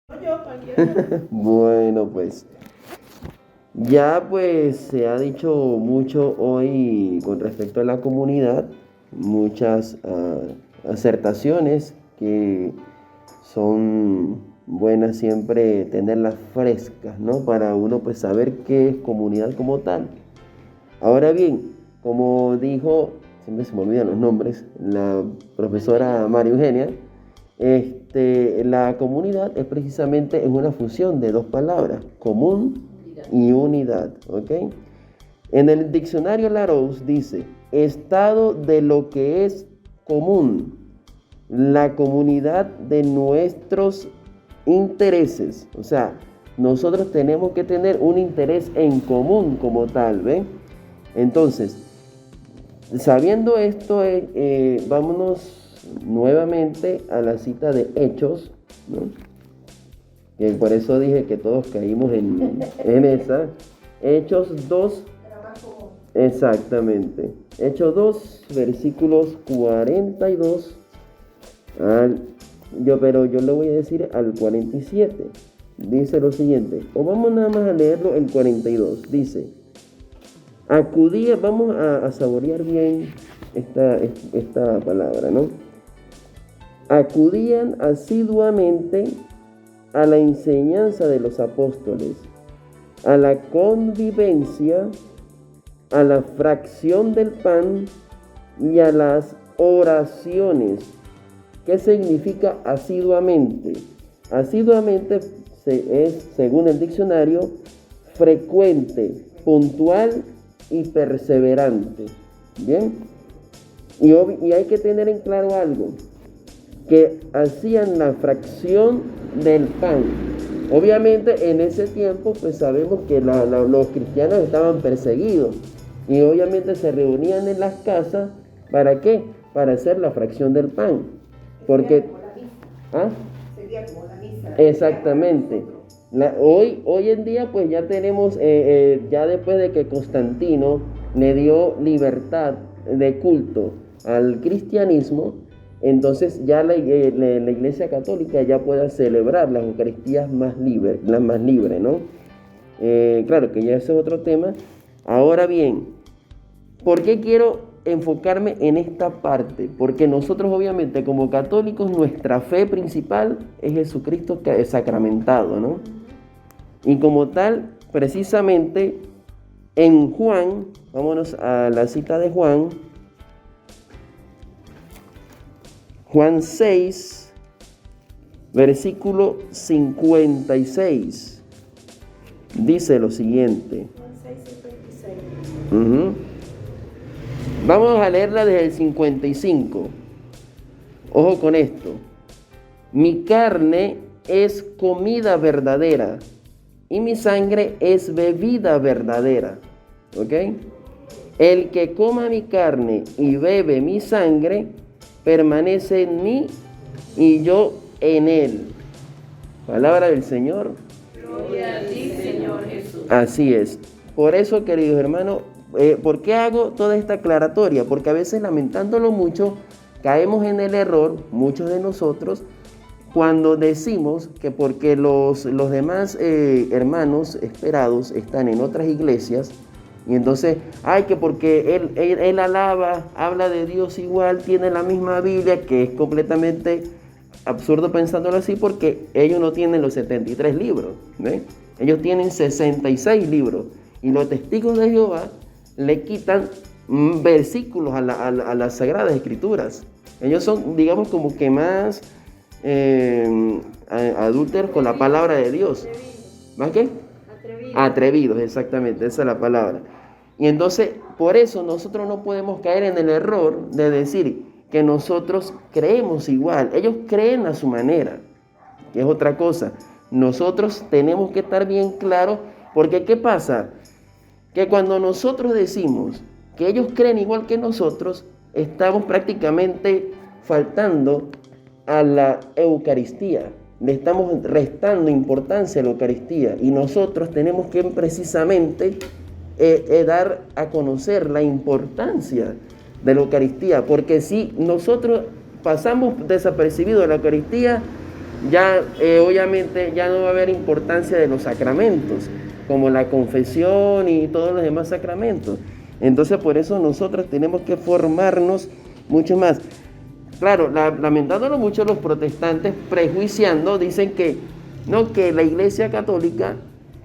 Yo, cualquiera. Bueno, pues ya pues se ha dicho mucho hoy con respecto a la comunidad, muchas acertaciones que son buenas siempre tenerlas frescas, ¿no? Para uno pues saber qué es comunidad como tal. Ahora bien, como dijo, siempre se me olvidan los nombres, la profesora María Eugenia, la comunidad es precisamente es una fusión de dos palabras, común y unidad, ¿ok? En el diccionario Larousse dice, estado de lo que es común, la comunidad de nuestros intereses, o sea, nosotros tenemos que tener un interés en común como tal, ¿ven? Entonces, sabiendo esto, vámonos nuevamente a la cita de Hechos, ¿no? Que por eso dije que todos caímos en esa. Hechos 2, exactamente. Hechos 2, versículos 42 pero yo le voy a decir al 47. Dice lo siguiente, o vamos nada más a leerlo el 42. Dice, acudía, vamos a saborear bien esta palabra, ¿no? Acudían asiduamente a la enseñanza de los apóstoles, a la convivencia, a la fracción del pan y a las oraciones. ¿Qué significa asiduamente? Asiduamente es, según el diccionario, frecuente, puntual y perseverante. ¿Bien? Y hay que tener en claro algo, que hacían la fracción del pan. Obviamente en ese tiempo pues sabemos que los cristianos estaban perseguidos y obviamente se reunían en las casas. ¿Para qué? Para hacer la fracción del pan. Porque ¿ah? Sería como la misa. Exactamente. Hoy en día pues ya tenemos, ya después de que Constantino le dio libertad de culto al cristianismo, entonces ya la Iglesia Católica ya puede celebrar las Eucaristías las más libres, ¿no? Claro que ya ese es otro tema. Ahora bien, ¿por qué quiero enfocarme en esta parte? Porque nosotros obviamente como católicos nuestra fe principal es Jesucristo sacramentado, ¿no? Y como tal, precisamente en Juan, vámonos a la cita de Juan 6, versículo 56, dice lo siguiente. Juan 6:56. Uh-huh. Vamos a leerla desde el 55. Ojo con esto. Mi carne es comida verdadera y mi sangre es bebida verdadera. ¿Ok? El que coma mi carne y bebe mi sangre permanece en mí y yo en él. Palabra del Señor. Gloria a ti, Señor Jesús. Así es. Por eso, queridos hermanos, ¿por qué hago toda esta aclaratoria? Porque a veces, lamentándolo mucho, caemos en el error, muchos de nosotros, cuando decimos que porque los demás hermanos esperados están en otras iglesias, y entonces, que porque él habla de Dios igual, tiene la misma Biblia, que es completamente absurdo pensándolo así, porque ellos no tienen los 73 libros, ¿ve? Ellos tienen 66 libros, y los testigos de Jehová le quitan versículos a las Sagradas Escrituras. Ellos son, digamos, como que más adúlteros con la palabra de Dios. ¿Más qué? Atrevidos, exactamente, esa es la palabra. Y entonces, por eso nosotros no podemos caer en el error de decir que nosotros creemos igual. Ellos creen a su manera, que es otra cosa. Nosotros tenemos que estar bien claros, porque ¿qué pasa? Que cuando nosotros decimos que ellos creen igual que nosotros, estamos prácticamente faltando a la Eucaristía. Le estamos restando importancia a la Eucaristía, y nosotros tenemos que precisamente dar a conocer la importancia de la Eucaristía, porque si nosotros pasamos desapercibido de la Eucaristía, ya obviamente ya no va a haber importancia de los sacramentos, como la confesión y todos los demás sacramentos. Entonces por eso nosotros tenemos que formarnos mucho más. Claro, lamentándolo mucho, los protestantes prejuiciando dicen que no, que la Iglesia católica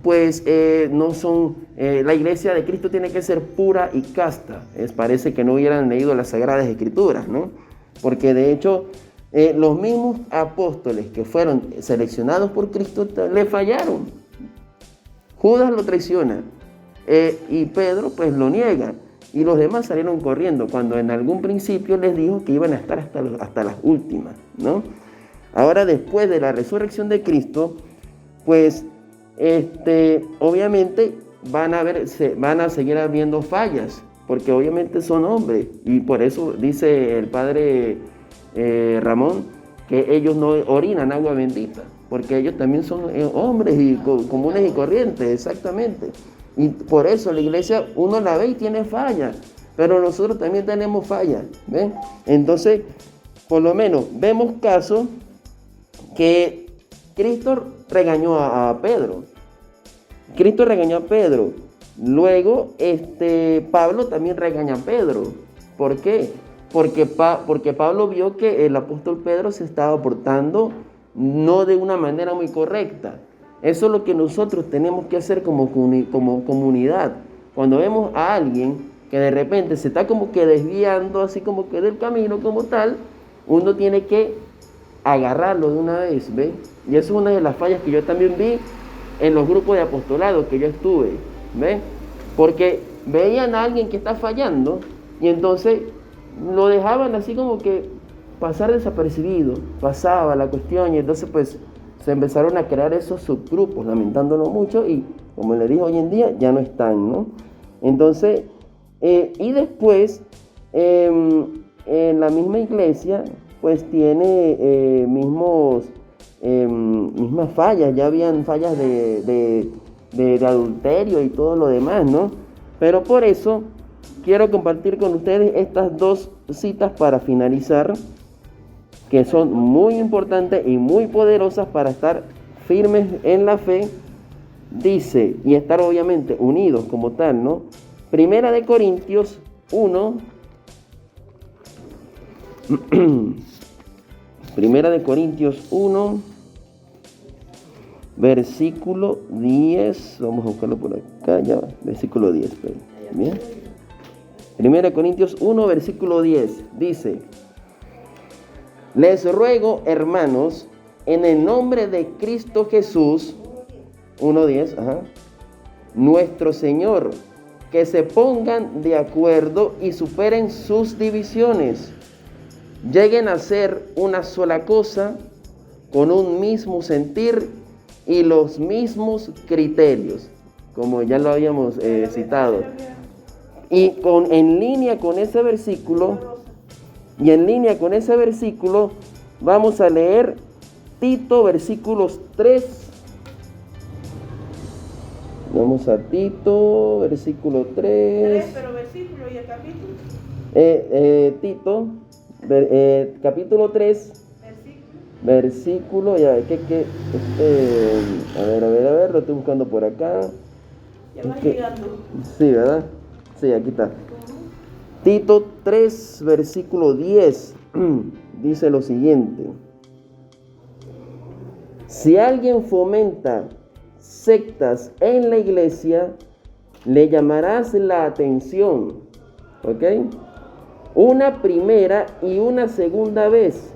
pues no son, la Iglesia de Cristo tiene que ser pura y casta. Parece que no hubieran leído las Sagradas Escrituras, ¿no? Porque de hecho los mismos apóstoles que fueron seleccionados por Cristo le fallaron. Judas lo traiciona y Pedro pues lo niega. Y los demás salieron corriendo cuando en algún principio les dijo que iban a estar hasta las últimas, ¿no? Ahora, después de la resurrección de Cristo, pues obviamente van a seguir habiendo fallas, porque obviamente son hombres, y por eso dice el padre Ramón que ellos no orinan agua bendita, porque ellos también son hombres y comunes y corrientes, exactamente. Y por eso la iglesia uno la ve y tiene fallas, pero nosotros también tenemos fallas, ¿ven? Entonces, por lo menos vemos casos que Cristo regañó a Pedro. Cristo regañó a Pedro. Luego, Pablo también regaña a Pedro. ¿Por qué? Porque Pablo vio que el apóstol Pedro se estaba portando no de una manera muy correcta. Eso es lo que nosotros tenemos que hacer como comunidad. Cuando vemos a alguien que de repente se está como que desviando así como que del camino como tal, uno tiene que agarrarlo de una vez, ¿ve? Y eso es una de las fallas que yo también vi en los grupos de apostolado que yo estuve, ¿ve? Porque veían a alguien que está fallando y entonces lo dejaban así como que pasar desapercibido, pasaba la cuestión y entonces pues se empezaron a crear esos subgrupos, lamentándolo mucho, y como les dije, hoy en día ya no están, ¿no? Entonces, y después, en la misma iglesia, pues tiene mismas fallas, ya habían fallas de adulterio y todo lo demás, ¿no? Pero por eso quiero compartir con ustedes estas dos citas para finalizar, que son muy importantes y muy poderosas para estar firmes en la fe, dice, y estar obviamente unidos como tal, ¿no? Primera de Corintios 1, Primera de Corintios 1, versículo 10, vamos a buscarlo por acá, ya va, versículo 10, bien. Primera de Corintios 1, versículo 10, dice: les ruego, hermanos, en el nombre de Cristo Jesús, 1:10, nuestro Señor, que se pongan de acuerdo y superen sus divisiones, lleguen a ser una sola cosa, con un mismo sentir y los mismos criterios, como ya lo habíamos citado. Y en línea con ese versículo, vamos a leer Tito, versículos 3. Vamos a Tito, versículo 3. Pero versículo y el capítulo. Tito, capítulo 3. Versículo, ya, a ver, lo estoy buscando por acá. Ya va llegando. Sí, ¿verdad? Sí, aquí está. Tito 3, versículo 10, dice lo siguiente: si alguien fomenta sectas en la iglesia, le llamarás la atención, ¿ok? Una primera y una segunda vez,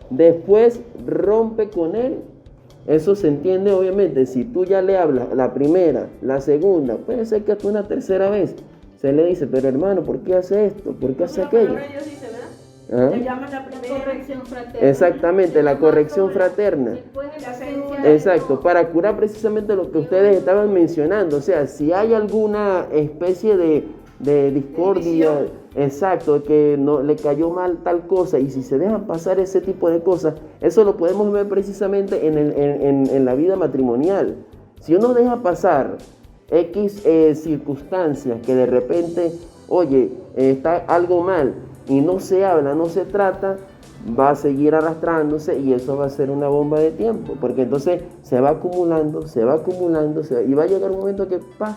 después rompe con él. Eso se entiende obviamente, si tú ya le hablas la primera, la segunda, puede ser que hasta una tercera vez se le dice, pero hermano, ¿por qué hace esto? ¿Por qué hace aquello? Ellos dicen, ¿verdad? Le llaman la primera corrección fraterna. Exactamente, la corrección fraterna. Después de la segunda. Exacto, para curar precisamente lo que ustedes estaban mencionando. O sea, si hay alguna especie de discordia, exacto, que no le cayó mal tal cosa, y si se dejan pasar ese tipo de cosas, eso lo podemos ver precisamente en la vida matrimonial. Si uno deja pasar X circunstancias que de repente, oye, está algo mal y no se habla, no se trata, va a seguir arrastrándose y eso va a ser una bomba de tiempo, porque entonces se va acumulando, y va a llegar un momento que ¡pa!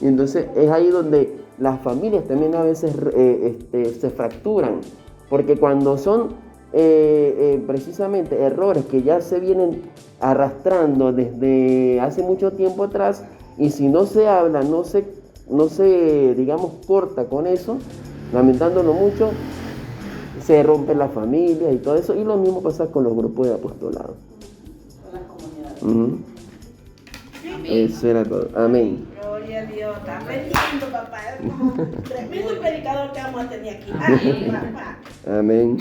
Y entonces es ahí donde las familias también a veces se fracturan, porque cuando son precisamente errores que ya se vienen arrastrando desde hace mucho tiempo atrás, y si no se habla, no se digamos, corta con eso, lamentándolo mucho, se rompe la familia y todo eso, y lo mismo pasa con los grupos de apostolado. Con las comunidades. Eso era todo. Amén. Gloria a Dios. Está aprendiendo, papá. Es como un tremendo predicador que vamos a tener aquí. Ay, papá. Amén.